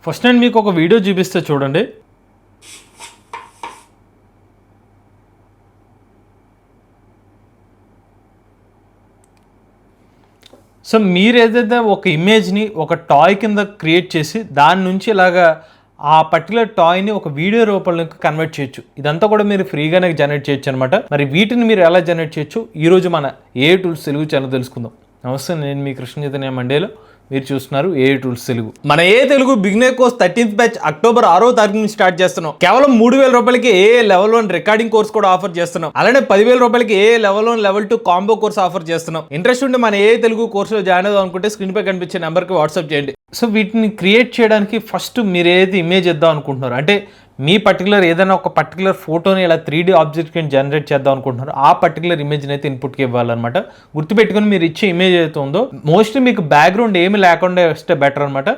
First నేను మీకు ఒక వీడియో చూపిస్తే చూడండి. సో మీరు ఏదైతే ఒక ఇమేజ్ని ఒక టాయ్ కింద క్రియేట్ చేసి దాని నుంచి ఇలాగా ఆ పర్టికులర్ టాయ్ని ఒక వీడియో రూపంలోకి కన్వర్ట్ చేయొచ్చు. ఇదంతా కూడా మీరు ఫ్రీగానే జనరేట్ చేయొచ్చు అనమాట. మరి వీటిని మీరు ఎలా జనరేట్ చేయొచ్చు ఈరోజు మన ఏ టూల్స్ తెలుగు ఛానల్ తెలుసుకుందాం. నమస్తే, నేను మీ కృష్ణ చైతన్య మండేలో, మీరు చూస్తున్నారు ఏ టూల్స్ తెలుగు. మన A Telugu beginner course 13th batch October 6వ తారీఖు నుంచి స్టార్ట్ చేస్తున్నాం. కేవలం 3,000 రూపాయలకి ఏ లెవెల్ 1 రికార్డింగ్ కోర్స్ కూడా ఆఫర్ చేస్తున్నాం. అలానే 10,000 రూపాయలకి a level 1 level 2 combo course offer చేస్తున్నాం. ఇంట్రెస్ట్ ఉంటే మన ఏ తెలుగు కోర్సులో జాయిన్ అవుదాం అనుకుంటే స్క్రీన్ పై కనిపించే నెంబర్కి వాట్సాప్ చేయండి. సో వీటిని క్రియేట్ చేయడానికి ఫస్ట్ మీరు ఏదైతే ఇమేజ్ ఇద్దాం అనుకుంటున్నారు, అంటే మీ పర్టికులర్ ఏదైనా ఒక పర్టికులర్ ఫోటోని ఇలా 3D ఆబ్జెక్ట్ని జనరేట్ చేద్దాం అనుకుంటున్నారు, ఆ పర్టికులర్ ఇమేజ్ని అయితే ఇన్పుట్కి ఇవ్వాలన్నమాట. గుర్తుపెట్టుకుని మీరు ఇచ్చే ఇమేజ్ ఏదైతే ఉందో మోస్ట్లీ మీకు బ్యాక్గ్రౌండ్ ఏమి లేకుండా వస్తే బెటర్ అనమాట.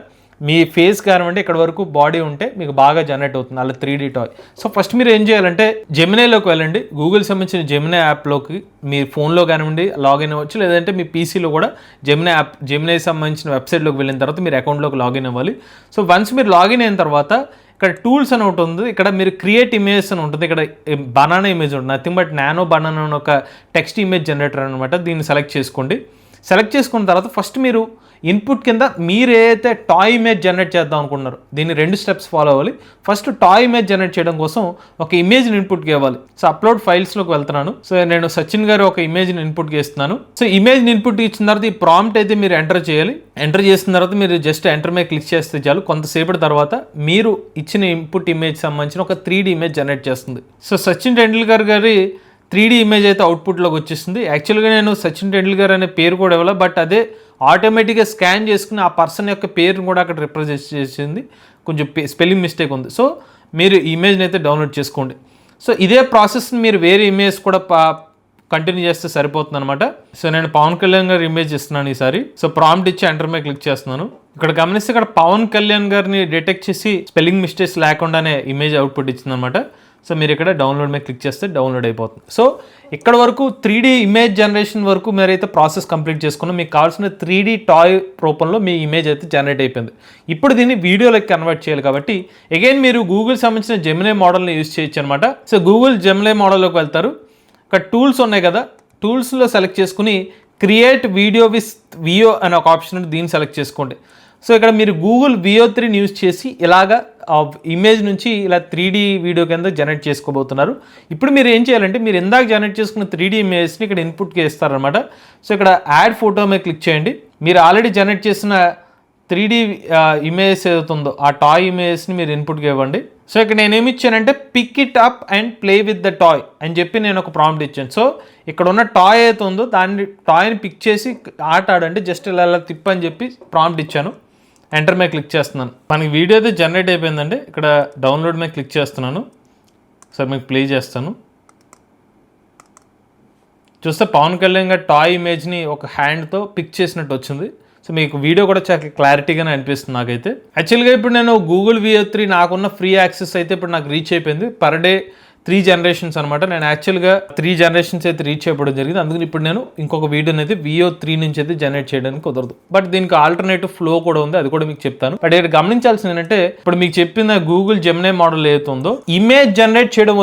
మీ ఫేస్ కానివ్వండి, ఇక్కడ వరకు బాడీ ఉంటే మీకు బాగా జనరేట్ అవుతుంది అలా 3D టాయ్. సో ఫస్ట్ మీరు ఏం చేయాలంటే జెమినైలోకి వెళ్ళండి. గూగుల్ సంబంధించిన జెమినై యాప్లోకి మీ ఫోన్లో కానివ్వండి లాగిన్ అవ్వచ్చు, లేదంటే మీ పీసీలో కూడా జెమినై యాప్, జెమినై సంబంధించిన వెబ్సైట్లోకి వెళ్ళిన తర్వాత మీరు అకౌంట్లోకి లాగిన్ అవ్వాలి. సో వన్స్ మీరు లాగిన్ అయిన తర్వాత ఇక్కడ టూల్స్ అని ఒకటి ఉంది, ఇక్కడ మీరు క్రియేట్ ఇమేజ్ అని ఉంటుంది. ఇక్కడ బనానా ఇమేజ్ ఉంటుంది, నథింగ్ బట్ నానో బనానా అని ఒక టెక్స్ట్ ఇమేజ్ జనరేటర్ అనమాట. దీన్ని సెలెక్ట్ చేసుకోండి. సెలెక్ట్ చేసుకున్న తర్వాత ఫస్ట్ మీరు ఇన్పుట్ కింద మీరు ఏదైతే టాయ్ ఇమేజ్ జనరేట్ చేద్దాం అనుకుంటున్నారు దీన్ని 2 స్టెప్స్ ఫాలో అవ్వాలి. ఫస్ట్ టాయ్ ఇమేజ్ జనరేట్ చేయడం కోసం ఒక ఇమేజ్ని ఇన్పుట్కి ఇవ్వాలి. సో అప్లోడ్ ఫైల్స్లోకి వెళ్తున్నాను. సో నేను సచిన్ గారు ఒక ఇమేజ్ని ఇన్పుట్కి ఇస్తున్నాను. సో ఇమేజ్ని ఇన్పుట్ ఇచ్చిన తర్వాత ఈ ప్రాంప్ట్ అయితే మీరు ఎంటర్ చేయాలి. ఎంటర్ చేసిన తర్వాత మీరు జస్ట్ ఎంటర్ మీద క్లిక్ చేస్తే చాలు. కొంతసేపటి తర్వాత మీరు ఇచ్చిన ఇన్పుట్ ఇమేజ్ సంబంధించిన ఒక 3D ఇమేజ్ జనరేట్ చేస్తుంది. సో సచిన్ టెండూల్కర్ గారి 3D ఇమేజ్ అయితే అవుట్పుట్లోకి వచ్చేసింది. యాక్చువల్గా నేను సచిన్ టెండూల్కర్ అనే పేరు కూడా ఇవ్వాలి, బట్ అదే ఆటోమేటిక్గా స్కాన్ చేసుకుని ఆ పర్సన్ యొక్క పేరును కూడా అక్కడ రిప్రజెంట్ చేసింది. కొంచెం స్పెల్లింగ్ మిస్టేక్ ఉంది. సో మీరు ఇమేజ్ని అయితే డౌన్లోడ్ చేసుకోండి. సో ఇదే ప్రాసెస్ని మీరు వేరే ఇమేజ్ కూడా కంటిన్యూ చేస్తే సరిపోతుంది అనమాట. సో నేను పవన్ కళ్యాణ్ గారి ఇమేజ్ ఇస్తున్నాను ఈసారి. సో ప్రాంప్ట్ ఇచ్చి ఎంటర్ మీద క్లిక్ చేస్తున్నాను. ఇక్కడ గమనిస్తే ఇక్కడ పవన్ కళ్యాణ్ గారిని డిటెక్ట్ చేసి స్పెల్లింగ్ మిస్టేక్స్ లేకుండానే ఇమేజ్ అవుట్పుట్ ఇచ్చింది అనమాట. సో మీరు ఇక్కడ డౌన్లోడ్ మీద క్లిక్ చేస్తే డౌన్లోడ్ అయిపోతుంది. సో ఇక్కడ వరకు 3D ఇమేజ్ జనరేషన్ వరకు మీరైతే ప్రాసెస్ కంప్లీట్ చేసుకున్నాం. మీకు కావాల్సిన 3D టాయ్ రూపంలో మీ ఇమేజ్ అయితే జనరేట్ అయిపోయింది. ఇప్పుడు దీన్ని వీడియోలోకి కన్వర్ట్ చేయాలి కాబట్టి అగైన్ మీరు గూగుల్ సంబంధించిన జెమినై మోడల్ని యూజ్ చేయొచ్చు అనమాట. సో గూగుల్ జెమినై మోడల్లోకి వెళ్తారు. ఇక్కడ టూల్స్ ఉన్నాయి కదా, టూల్స్లో సెలెక్ట్ చేసుకుని క్రియేట్ వీడియో విత్ వియో అనే ఒక ఆప్షన్ ఉంది, దీన్ని సెలెక్ట్ చేసుకోండి. సో ఇక్కడ మీరు గూగుల్ VO3 యూజ్ చేసి ఇలాగా ఇమేజ్ నుంచి ఇలా 3D వీడియో కింద జనరేట్ చేసుకోబోతున్నారు. ఇప్పుడు మీరు ఏం చేయాలంటే మీరు ఇందాక జనరేట్ చేసుకున్న 3D ఇమేజ్ని ఇక్కడ ఇన్పుట్కి ఇస్తారనమాట. సో ఇక్కడ యాడ్ ఫోటో మీద క్లిక్ చేయండి. మీరు ఆల్రెడీ జనరేట్ చేసిన 3D ఇమేజ్ ఏదవుతుందో ఆ టాయ్ ఇమేజ్ని మీరు ఇన్పుట్కి ఇవ్వండి. సో ఇక్కడ నేను ఏమి ఇచ్చానంటే pick it up and play with the toy అని చెప్పి నేను ఒక ప్రాంప్ట్ ఇచ్చాను. సో ఇక్కడ ఉన్న టాయ్ అయితే ఉందో దాన్ని టాయ్ని పిక్ చేసి ఆట ఆడండి, జస్ట్ ఇలా తిప్పని చెప్పి ప్రాంప్ట్ ఇచ్చాను. ఎంటర్ మీద క్లిక్ చేస్తున్నాను. మనకి వీడియో అయితే జనరేట్ అయిపోయిందండి. ఇక్కడ డౌన్లోడ్ మీద క్లిక్ చేస్తున్నాను. సో మీకు ప్లే చేస్తాను. చూస్తే పవన్ కళ్యాణ్ గారి టాయ్ ఇమేజ్ని ఒక హ్యాండ్తో పిక్ చేసినట్టు వచ్చింది. సో మీకు వీడియో కూడా చాలా క్లారిటీగానే అనిపిస్తుంది నాకైతే. యాక్చువల్గా ఇప్పుడు నేను గూగుల్ VO3 నాకున్న ఫ్రీ యాక్సెస్ అయితే ఇప్పుడు నాకు రీచ్ అయిపోయింది. పర్ డే 3 జనరేషన్స్ అనమాట. నేను యాక్చువల్గా 3 జనరేషన్స్ అయితే రీచ్ అయిపోవడం జరిగింది. అందుకని ఇప్పుడు నేను ఇంకొక వీడియోని అయితే VO3 నుంచి అయితే జనరేట్ చేయడానికి కుదరదు. బట్ దీనికి ఆల్టర్నేటివ్ ఫ్లో కూడా ఉంది, అది కూడా మీకు చెప్తాను. బట్ ఇక్కడ గమనించాల్సింది ఏంటంటే ఇప్పుడు మీకు చెప్పిన గూగుల్ జెమినై మోడల్ ఏదైతే ఉందో ఇమేజ్ జనరేట్ చేయడం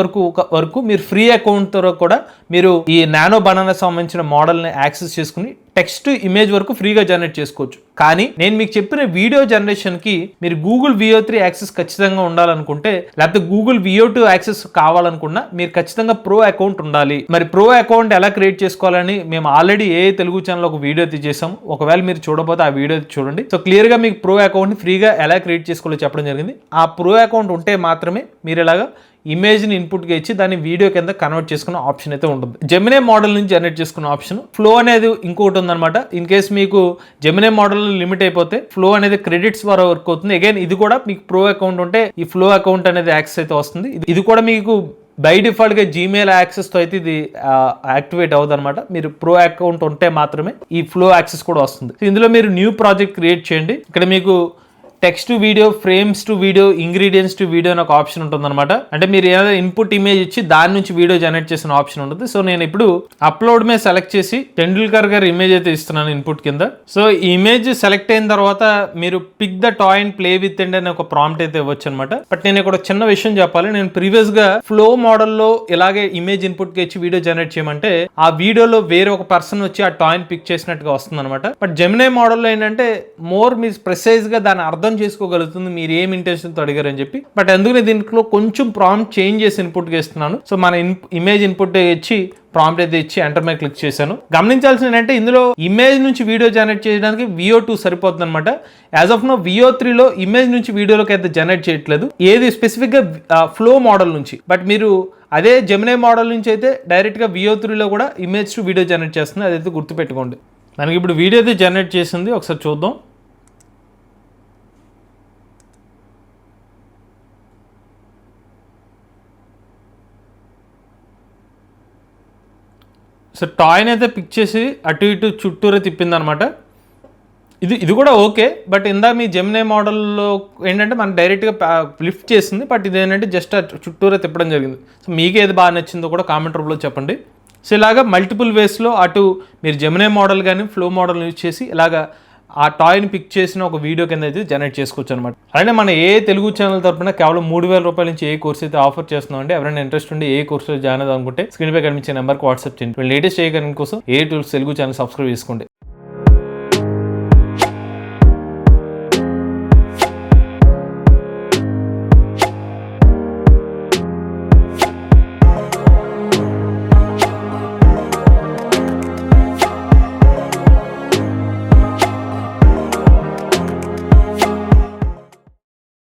వరకు మీరు ఫ్రీ అకౌంట్ తో కూడా మీరు ఈ నానో బనానా సంబంధించిన మోడల్ని యాక్సెస్ చేసుకుని టెక్స్ట్ ఇమేజ్ వరకు ఫ్రీగా జనరేట్ చేసుకోవచ్చు. కానీ నేను మీకు చెప్పిన వీడియో జనరేషన్కి మీరు గూగుల్ VO3 యాక్సెస్ ఖచ్చితంగా ఉండాలనుకుంటే, లేకపోతే గూగుల్ VO2 యాక్సెస్ కావాలనుకున్నా మీరు ఖచ్చితంగా ప్రో అకౌంట్ ఉండాలి. మరి ప్రో అకౌంట్ ఎలా క్రియేట్ చేసుకోవాలని మేము ఆల్రెడీ ఏ తెలుగు ఛానల్ ఒక వీడియో అయితే చేసాం. ఒకవేళ మీరు చూడబోతే ఆ వీడియో చూడండి. సో క్లియర్గా మీకు ప్రో అకౌంట్ని ఫ్రీగా ఎలా క్రియేట్ చేసుకోవాలో చెప్పడం జరిగింది. ఆ ప్రో అకౌంట్ ఉంటే మాత్రమే మీరు ఇలాగా ఇమేజ్ని ఇన్పుట్గా ఇచ్చి దాన్ని వీడియో కింద కన్వర్ట్ చేసుకున్న ఆప్షన్ అయితే ఉంటుంది. జెమినై మోడల్ నుంచి జనరేట్ చేసుకున్న ఆప్షన్ ఫ్లో అనేది ఇంకోటి ఉందన్నమాట. ఇన్ కేస్ మీకు జెమినై మోడల్ లిమిట్ అయిపోతే ఫ్లో అనేది క్రెడిట్స్ ద్వారా వర్క్ అవుతుంది. అగైన్ ఇది కూడా మీకు ప్రో అకౌంట్ ఉంటే ఈ ఫ్లో అకౌంట్ అనేది యాక్సెస్ అయితే వస్తుంది. ఇది కూడా మీకు బై డిఫాల్ట్గా జీమెయిల్ యాక్సెస్తో అయితే ఇది యాక్టివేట్ అవుతుంది అనమాట. మీరు ప్రో అకౌంట్ ఉంటే మాత్రమే ఈ ఫ్లో యాక్సెస్ కూడా వస్తుంది. ఇందులో మీరు న్యూ ప్రాజెక్ట్ క్రియేట్ చేయండి. ఇక్కడ మీకు text to video, frames to video, ingredients to video అని ఒక ఆప్షన్ ఉంటుందన్నమాట. అంటే మీరు ఏదైనా ఇన్పుట్ ఇమేజ్ ఇచ్చి దాని నుంచి వీడియో జనరేట్ చేసిన ఆప్షన్ ఉంటుంది. సో నేను ఇప్పుడు అప్లోడ్ మీద సెలెక్ట్ చేసి టెండూల్కర్ గారి ఇమేజ్ అయితే ఇస్తున్నాను ఇన్పుట్ కింద. సో ఈ ఇమేజ్ సెలెక్ట్ అయిన తర్వాత మీరు pick the toy and play with and అనే ఒక ప్రాంప్ట్ అయితే ఇవ్వచ్చు అనమాట. బట్ నేను ఇక్కడ చిన్న విషయం చెప్పాలి. నేను ప్రీవియస్ గా ఫ్లో మోడల్లో ఇలాగే ఇమేజ్ ఇన్పుట్ కి ఇచ్చి వీడియో జనరేట్ చేయమంటే ఆ వీడియోలో వేరే ఒక పర్సన్ వచ్చి ఆ టాయ్ పిక్ చేసినట్టుగా వస్తుంది అనమాట. బట్ జెమినై మోడల్లో ఏంటంటే మోర్ మీరు ప్రెసైజ్ గా దాన్ని అర్థం చేసుకోగలుగుతుంది మీరు ఏం ఇంటెన్షన్ తో అడిగారని చెప్పి. బట్ అందుకనే దీంట్లో కొంచెం ప్రాంప్ట్ చేంజ్ చేసి ఇన్పుట్ గా ఇస్తున్నాను. సో మన ఇమేజ్ ఇన్పుట్ ఇచ్చి ప్రాంప్ట్ అయితే ఇచ్చి ఎంటర్ మీద క్లిక్ చేశాను. గమనించాల్సింది ఏంటంటే ఇందులో ఇమేజ్ నుంచి వీడియో జనరేట్ చేయడానికి VO2 సరిపోతుంది అనమాట. యాజ్ ఆఫ్ నో VO3లో ఇమేజ్ నుంచి వీడియోలోకి అయితే జనరేట్ చేయట్లేదు, ఏది స్పెసిఫిక్ గా ఫ్లో మోడల్ నుంచి. బట్ మీరు అదే జెమినై మోడల్ నుంచి అయితే డైరెక్ట్ గా VO3లో కూడా ఇమేజ్ టు వీడియో జనరేట్ చేస్తుంది. అదైతే గుర్తుపెట్టుకోండి. మనకి ఇప్పుడు వీడియో అయితే జనరేట్ చేసింది, ఒకసారి చూద్దాం. సో టాయ్ని అయితే పిక్ చేసి అటు ఇటు చుట్టూరే తిప్పింది అనమాట. ఇది కూడా ఓకే. బట్ ఇందా మీ జెమినై మోడల్లో ఏంటంటే మనం డైరెక్ట్గా లిఫ్ట్ చేసింది. బట్ ఇది ఏంటంటే జస్ట్ చుట్టూరే తిప్పడం జరిగింది. సో మీకు ఏది బాగా నచ్చిందో కూడా కామెంట్ రూపంలో చెప్పండి. సో ఇలాగా మల్టిపుల్ వేస్లో అటు మీరు జెమినై మోడల్ కానీ ఫ్లో మోడల్ యూజ్ చేసి ఇలాగా ఆ టాయ్ని పిక్ చేసిన ఒక వీడియో కింద అయితే జనరేట్ చేసుకోవచ్చు అనమాట. అలానే మన ఏ తెలుగు ఛానల్ తరపున కేవలం 3,000 రూపాయల నుంచి ఏ కోర్స్ అయితే ఆఫర్ చేస్తున్నాం అండి. ఎవరైనా ఇంట్రెస్ట్ ఉండి ఏ కోర్సులో జాయిన్ అవుదాం అనుకుంటే స్క్రీన్ పై కనిపించే నెంబర్కి వాట్సాప్ చేయండి. లేటెస్ట్ ఏ కరెంట్ కోసం ఏ టూల్స్ తెలుగు ఛానల్ సబ్స్క్రైబ్ చేసుకోండి.